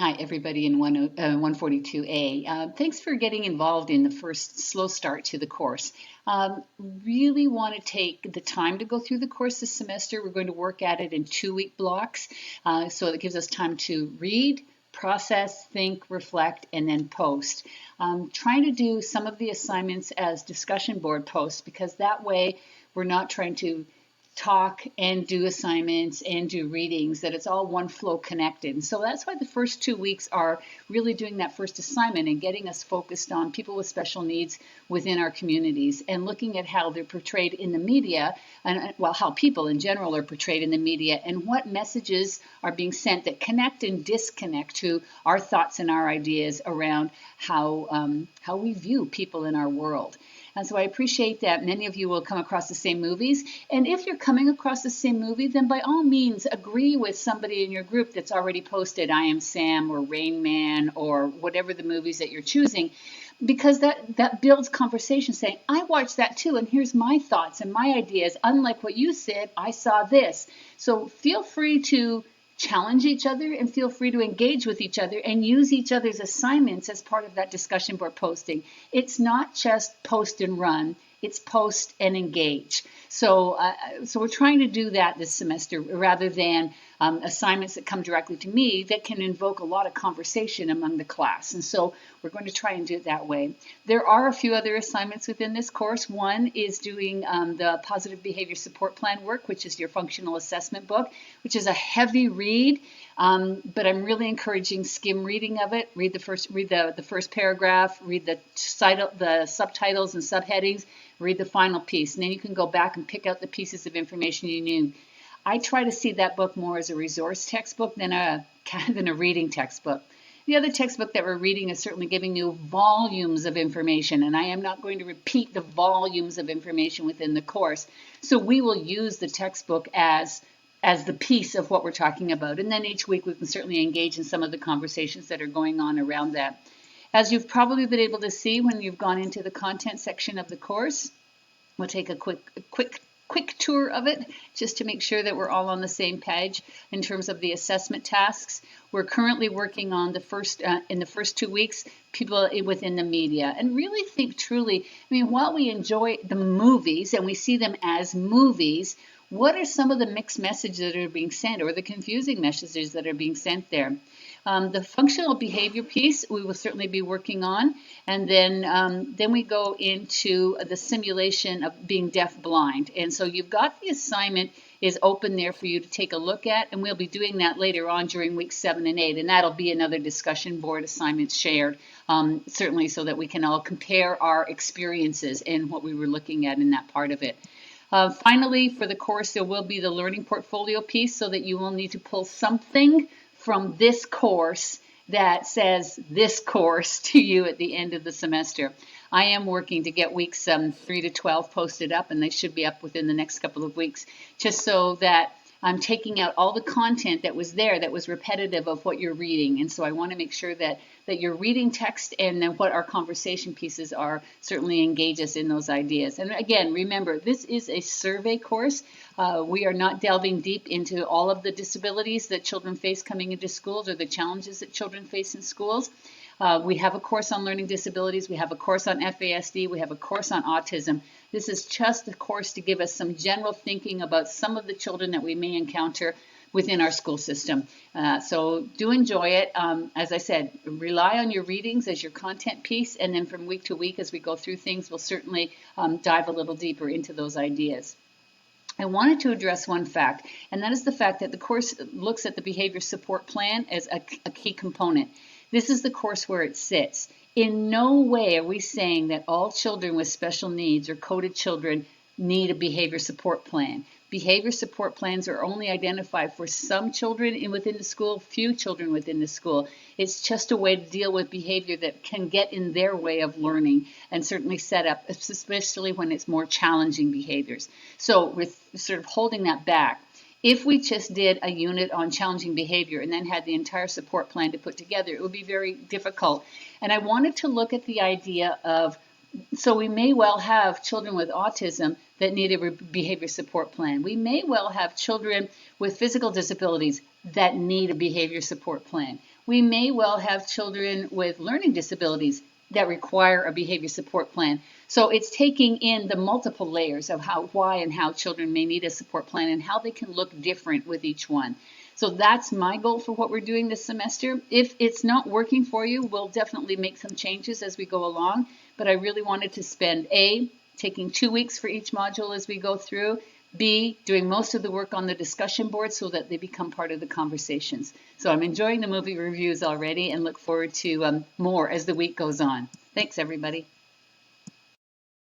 Hi, everybody in 142A. Thanks for getting involved in the first slow start to the course. Really want to take the time to go through the course this semester. We're going to work at it in 2-week blocks, so it gives us time to read, process, think, reflect, and then post. Trying to do some of the assignments as discussion board posts because that way we're not trying to talk and do assignments and do readings, that it's all one flow connected. And so that's why the first 2 weeks are really doing that first assignment and getting us focused on people with special needs within our communities and looking at how they're portrayed in the media and, well, how people in general are portrayed in the media and what messages are being sent that connect and disconnect to our thoughts and our ideas around how we view people in our world. And so I appreciate that many of you will come across the same movies. And if you're coming across the same movie, then by all means agree with somebody in your group that's already posted I Am Sam or Rain Man or whatever the movies that you're choosing, because that builds conversation saying, I watched that too, and here's my thoughts and my ideas. Unlike what you said, I saw this. So feel free to challenge each other and feel free to engage with each other and use each other's assignments as part of that discussion board posting. It's not just post and run, it's post and engage. So we're trying to do that this semester rather than assignments that come directly to me that can invoke a lot of conversation among the class. And so we're going to try and do it that way. There are a few other assignments within this course. One is doing the Positive Behavior Support Plan work, which is your functional assessment book, which is a heavy read, but I'm really encouraging skim reading of it. Read the first paragraph, read the subtitles and subheadings, read the final piece, and then you can go back and pick out the pieces of information you need. I try to see that book more as a resource textbook than a reading textbook. The other textbook that we're reading is certainly giving you volumes of information, and I am not going to repeat the volumes of information within the course. So we will use the textbook as the piece of what we're talking about. And then each week we can certainly engage in some of the conversations that are going on around that. As you've probably been able to see when you've gone into the content section of the course, we'll take a quick tour of it just to make sure that we're all on the same page in terms of the assessment tasks. We're currently working on in the first 2 weeks, people within the media, and really think truly, while we enjoy the movies and we see them as movies, what are some of the mixed messages that are being sent or the confusing messages that are being sent there? The functional behavior piece we will certainly be working on, and then we go into the simulation of being deaf-blind. And so you've got the assignment is open there for you to take a look at, and we'll be doing that later on during weeks 7 and 8, and that'll be another discussion board assignment shared, certainly so that we can all compare our experiences and what we were looking at in that part of it. Finally, for the course, there will be the learning portfolio piece so that you will need to pull something from this course that says this course to you at the end of the semester. I am working to get weeks 3 to 12 posted up, and they should be up within the next couple of weeks, just so that I'm taking out all the content that was there that was repetitive of what you're reading. And so I want to make sure that you're reading text and then what our conversation pieces are certainly engage us in those ideas. And again, remember, this is a survey course. We are not delving deep into all of the disabilities that children face coming into schools or the challenges that children face in schools. We have a course on learning disabilities. We have a course on FASD. We have a course on autism. This is just a course to give us some general thinking about some of the children that we may encounter within our school system. So do enjoy it. As I said, rely on your readings as your content piece, and then from week to week as we go through things, we'll certainly dive a little deeper into those ideas. I wanted to address one fact, and that is the fact that the course looks at the behavior support plan as a key component. This is the course where it sits. In no way are we saying that all children with special needs or coded children need a behavior support plan. Behavior support plans are only identified for some children within the school, few children within the school. It's just a way to deal with behavior that can get in their way of learning and certainly set up, especially when it's more challenging behaviors. So with sort of holding that back, if we just did a unit on challenging behavior and then had the entire support plan to put together, it would be very difficult. And I wanted to look at the idea of, so we may well have children with autism that need a behavior support plan. We may well have children with physical disabilities that need a behavior support plan. We may well have children with learning disabilities that require a behavior support plan. So it's taking in the multiple layers of why and how children may need a support plan and how they can look different with each one. So that's my goal for what we're doing this semester. If it's not working for you, we'll definitely make some changes as we go along. But I really wanted to spend taking 2 weeks for each module as we go through, B, doing most of the work on the discussion board so that they become part of the conversations. So I'm enjoying the movie reviews already and look forward to more as the week goes on. Thanks, everybody.